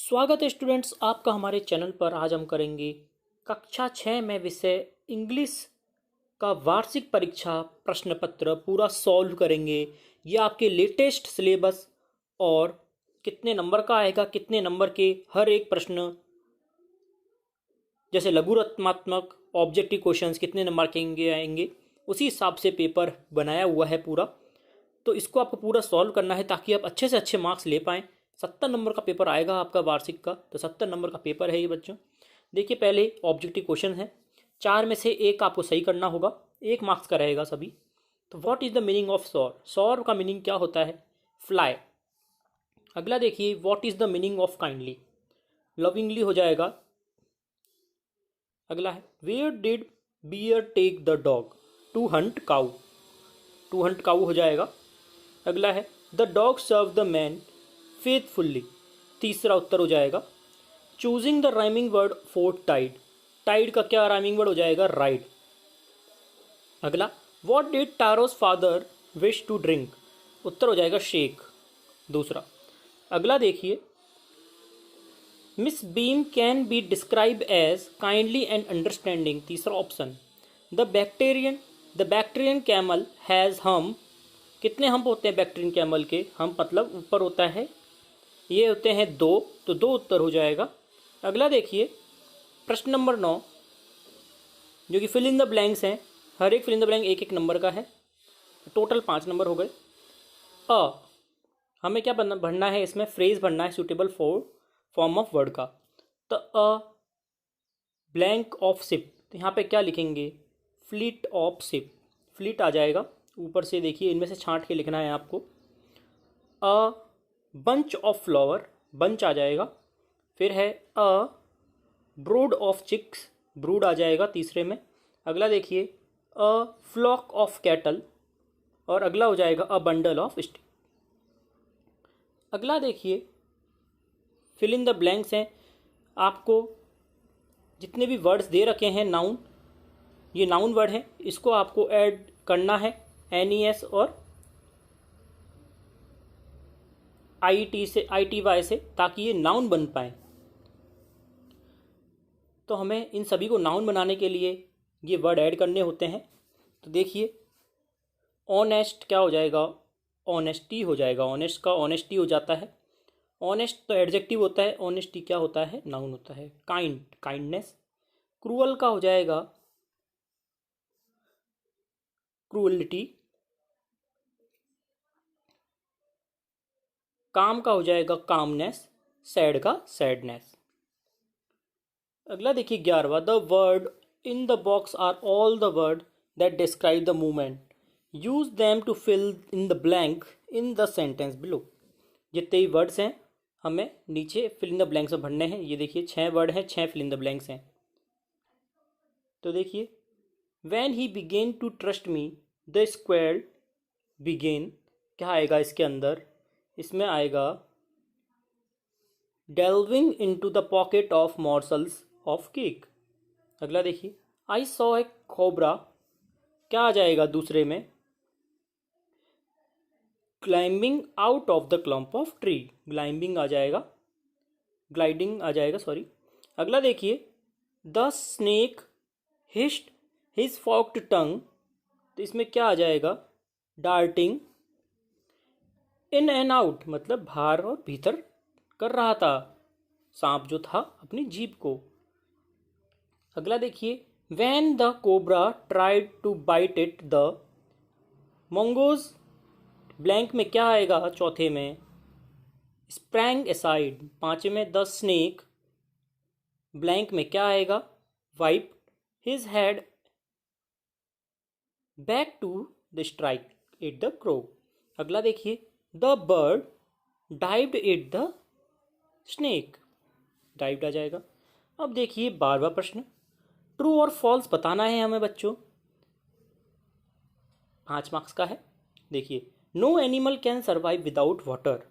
स्वागत है स्टूडेंट्स आपका हमारे चैनल पर। आज हम करेंगे कक्षा 6 में विषय इंग्लिश का वार्षिक परीक्षा प्रश्न पत्र पूरा सॉल्व करेंगे। ये आपके लेटेस्ट सिलेबस और कितने नंबर का आएगा, कितने नंबर के हर एक प्रश्न, जैसे लघु रचनात्मक ऑब्जेक्टिव क्वेश्चंस कितने नंबर के आएंगे, उसी हिसाब से पेपर बनाया हुआ है पूरा। तो इसको आपको पूरा सॉल्व करना है ताकि आप अच्छे से अच्छे मार्क्स ले पाएँ। 70 नंबर का पेपर आएगा आपका वार्षिक का, तो 70 नंबर का पेपर है ये बच्चों। देखिए पहले ऑब्जेक्टिव क्वेश्चन है, 4 में से एक आपको सही करना होगा, 1 मार्क्स का रहेगा सभी। तो what is the meaning of सौर? सौर का मीनिंग क्या होता है? फ्लाई। अगला देखिए what is the meaning of kindly? Lovingly हो जाएगा। अगला है where did bear take the dog? To hunt cow. To hunt cow हो जाएगा। अगला है the dog serve the man faithfully. तीसरा उत्तर हो जाएगा। Choosing the rhyming word for tide. Tide का क्या राइमिंग वर्ड हो जाएगा? राइड। अगला what did Taro's father wish to drink? उत्तर हो जाएगा शेक, दूसरा। अगला देखिए miss Beam can be describe as kindly and understanding. तीसरा option. The Bactrian camel has hump. कितने हम होते हैं बैक्टीरियन कैमल के? हम मतलब ऊपर होता है, ये होते हैं 2, तो 2 उत्तर हो जाएगा। अगला देखिए प्रश्न नंबर 9, जो कि फिल इन द ब्लैंक्स हैं। हर एक fill in the blank 1-1 number का है, टोटल 5 नंबर हो गए। हमें क्या भरना है इसमें? फ्रेज भरना है suitable for form of word का। तो ब्लैंक ऑफ शिप, तो यहाँ पे क्या लिखेंगे? Fleet of ship. फ्लीट आ जाएगा ऊपर से, देखिए इनमें से छांट के लिखना है आपको। बंच ऑफ फ्लावर, बंच आ जाएगा। फिर है अ ब्रूड ऑफ चिक्स, ब्रूड आ जाएगा तीसरे में। अगला देखिए अ फ्लॉक ऑफ कैटल, और अगला हो जाएगा अ बंडल ऑफ स्टिक। अगला देखिए फिल इन द ब्लैंक्स हैं। आपको जितने भी वर्ड्स दे रखे हैं नाउन, ये नाउन वर्ड है, इसको आपको ऐड करना है NES और ITY से, ताकि ये नाउन बन पाए। तो हमें इन सभी को नाउन बनाने के लिए ये वर्ड ऐड करने होते हैं। तो देखिए ऑनेस्ट क्या हो जाएगा? ऑनेस्टी हो जाएगा। ऑनेस्ट का ऑनेस्टी हो जाता है। ऑनेस्ट तो एडजेक्टिव होता है, ऑनेस्टी क्या होता है? नाउन होता है। Kind, kindness. क्रूअल का हो जाएगा क्रूअलिटी। काम का हो जाएगा कामनेस। सैड का सैडनेस। अगला देखिए 11वां, the word in the box are all the word that describe the movement. Use them to fill in the blank in the sentence below. जितने भी वर्ड्स हैं हमें नीचे फिल इन द ब्लैंक्स में भरने हैं। ये देखिए 6 वर्ड हैं, 6 फिल इन द ब्लैंक्स हैं। तो देखिए when he began to trust me the squirrel began, क्या आएगा इसके अंदर? इसमें आएगा delving into the pocket of morsels of cake. अगला देखिए आई सॉ ए कोबरा, क्या आ जाएगा दूसरे में? Climbing out of the clump of tree. Climbing आ जाएगा, ग्लाइडिंग आ जाएगा, सॉरी। अगला देखिए the snake hissed his forked tongue, तो इसमें क्या आ जाएगा? डार्टिंग इन एंड आउट, मतलब बाहर और भीतर कर रहा था सांप जो था अपनी जीभ को। अगला देखिए when the cobra tried to bite it the mongoose, blank में क्या आएगा? चौथे में स्प्रैंग असाइड। पांचवें में द स्नेक, ब्लैंक में क्या आएगा? Whip his head back to the strike at the crow. अगला देखिए the bird dived at the snake, dived आ जाएगा। अब देखिए 12वां प्रश्न, ट्रू और फॉल्स बताना है हमें बच्चों, 5 मार्क्स का है। देखिए no animal can survive without water,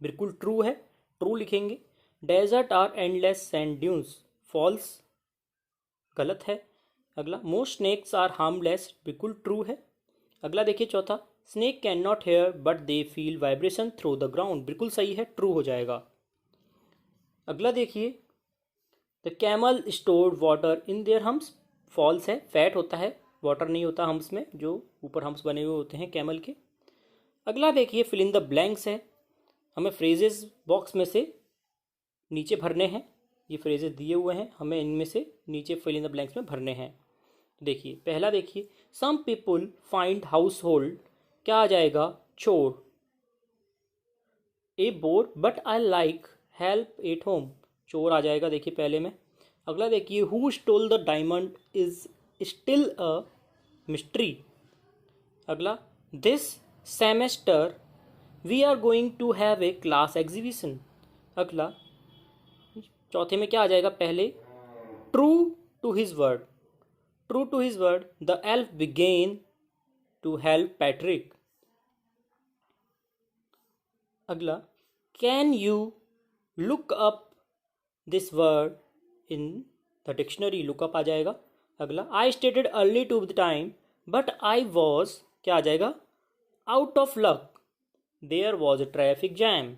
बिल्कुल ट्रू है, ट्रू लिखेंगे। Desert are endless sand dunes, false, गलत है। अगला मोस्ट स्नेक्स आर हार्मलेस, बिल्कुल ट्रू है। अगला देखिए चौथा, snake can not hear but they feel vibration through the ground, बिल्कुल सही है, ट्रू हो जाएगा। अगला देखिए, the camel stored water in their humps. False है, फैट होता है, वाटर नहीं होता हम्स में, जो ऊपर हम्स बने हुए होते हैं कैमल के। अगला देखिए, फिल इन द ब्लैंक्स है, हमें फ्रेजेस बॉक्स में से नीचे भरने हैं। ये फ्रेजेस दिए हुए हैं, हमें इनमें से नीचे फिल इन द ब्लैंक्स में भरने हैं। देखिए पहला, देखिए some people find household, क्या आ जाएगा, chore. A bore but I like help at home, chore आ जाएगा देखिए पहले में। अगला देखिए, who stole the diamond is still a mystery. अगला, this semester we are going to have a class exhibition. अगला, चौथे में क्या आ जाएगा, पहले true to his word, true to his word the elf began to help Patrick. अगला, can you look up this word in the dictionary, look up आ जाएगा। अगला, I started early to the time but I was, क्या आ जाएगा, out of luck, there was a traffic jam.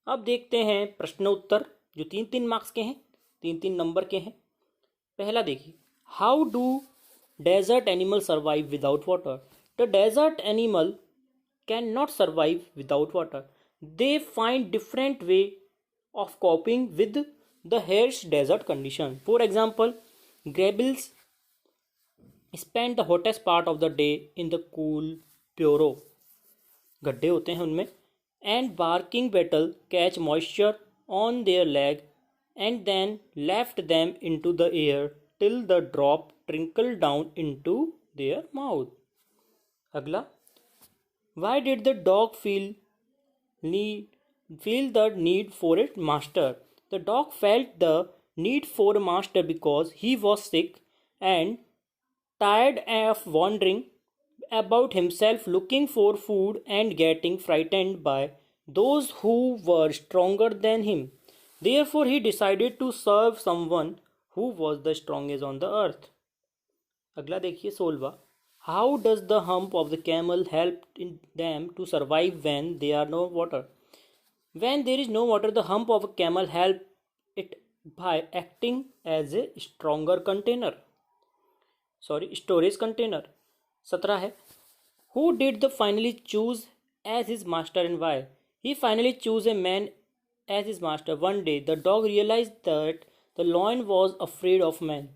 अब देखते हैं प्रश्न उत्तर, जो 3-3 मार्क्स के हैं, 3-3 नंबर के हैं। पहला देखिए, how do desert animal survive without water. The desert animal can not survive without water, they find different way of coping with the harsh desert condition. For example, grabbles spend the hottest part of the day in the cool burrow, गड्ढे होते हैं उनमें, and barking beetle catch moisture on their leg and then left them into the air till the drop trickle down into their mouth. अगला, why did the dog feel the need for a master? The dog felt the need for a master because he was sick and tired of wandering about himself looking for food and getting frightened by those who were stronger than him. Therefore, he decided to serve someone who was the strongest on the earth. अगला देखिए 16वां, How does the hump of the camel help them to survive when there are no water? When there is no water, the hump of a camel helps it by acting as a storage container. 17 है, Who did the finally choose as his master and why? He finally chose a man as his master. One day, the dog realized that the lion was afraid of man.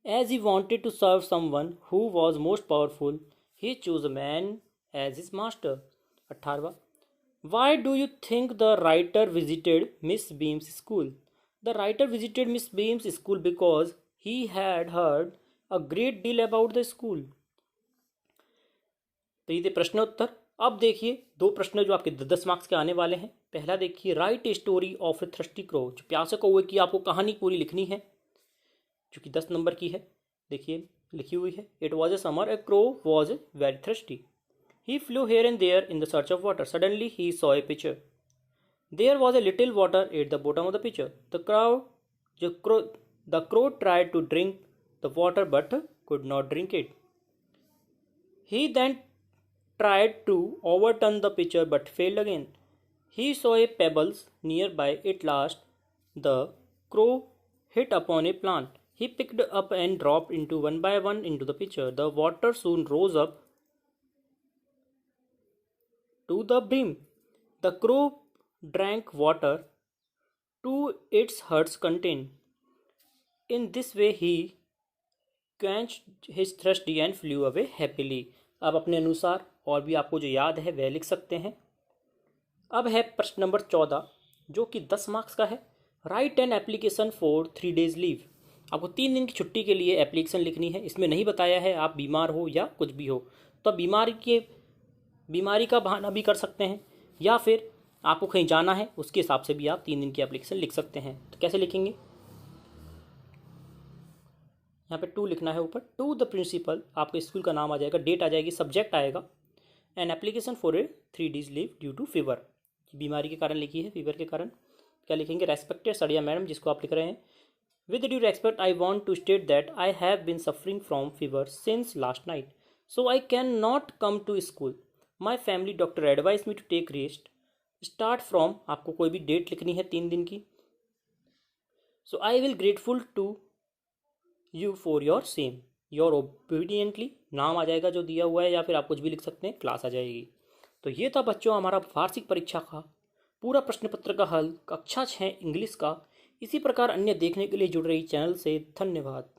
As he wanted to serve someone who was most powerful, he chose a man as his master. 18वां, Why do you think the writer visited Miss Beam's school? The writer visited Miss Beam's school because he had heard a great deal about the school. तो ये थे प्रश्न उत्तर। अब देखिए दो प्रश्न जो आपके 10 मार्क्स के आने वाले हैं। पहला देखिए, right a story of A thirsty crow, जो प्यासे कौवे की आपको कहानी पूरी लिखनी है, जो कि 10 नंबर की है। देखिए लिखी हुई है, it was a summer, A crow was very thirsty, he flew here and there in the search of water. Suddenly he saw a pitcher. There was a little water at the bottom of the pitcher. The crow tried to drink the water but could not drink it. He then tried to overturn the pitcher but failed again. He saw a pebbles nearby. At last, the crow hit upon a plant. He picked up and dropped into one by one into the pitcher. The water soon rose up to the brim. The crow drank water to its heart's content. In this way he quenched his thirsty and flew away happily. अब अपने अनुसार और भी आपको जो याद है वह लिख सकते हैं। अब है प्रश्न नंबर 14, जो कि 10 मार्क्स का है। Right N application for 3 days leave. आपको 3 दिन की छुट्टी के लिए एप्लीकेशन लिखनी है। इसमें नहीं बताया है आप बीमार हो या कुछ भी हो, तो बीमारी का बहाना भी कर सकते हैं, या फिर आपको कहीं जाना है उसके हिसाब से भी आप 3 दिन की एप्लीकेशन लिख सकते हैं। तो कैसे लिखेंगे, यहाँ पे टू लिखना है ऊपर, टू द प्रिंसिपल, आपके स्कूल का नाम आ जाएगा, डेट आ जाएगी, सब्जेक्ट आएगा, an application for a 3 days leave due to fever, बीमारी के कारण लिखी है, फीवर के कारण। क्या लिखेंगे, रेस्पेक्टेड सड़िया मैडम, जिसको आप लिख रहे हैं, with due respect I want to state that I have been suffering from fever since last night, so I can not come to school, my family doctor advise me to take rest, start from, आपको कोई भी date लिखनी है 3 दिन की, so I will grateful to you for your same. Your obediently नाम आ जाएगा जो दिया हुआ है, या फिर आप कुछ भी लिख सकते हैं, क्लास आ जाएगी। तो ये था बच्चों हमारा वार्षिक परीक्षा का पूरा प्रश्न पत्र का हल, कक्षा 6 इंग्लिश का। इसी प्रकार अन्य देखने के लिए जुड़ रही चैनल से धन्यवाद।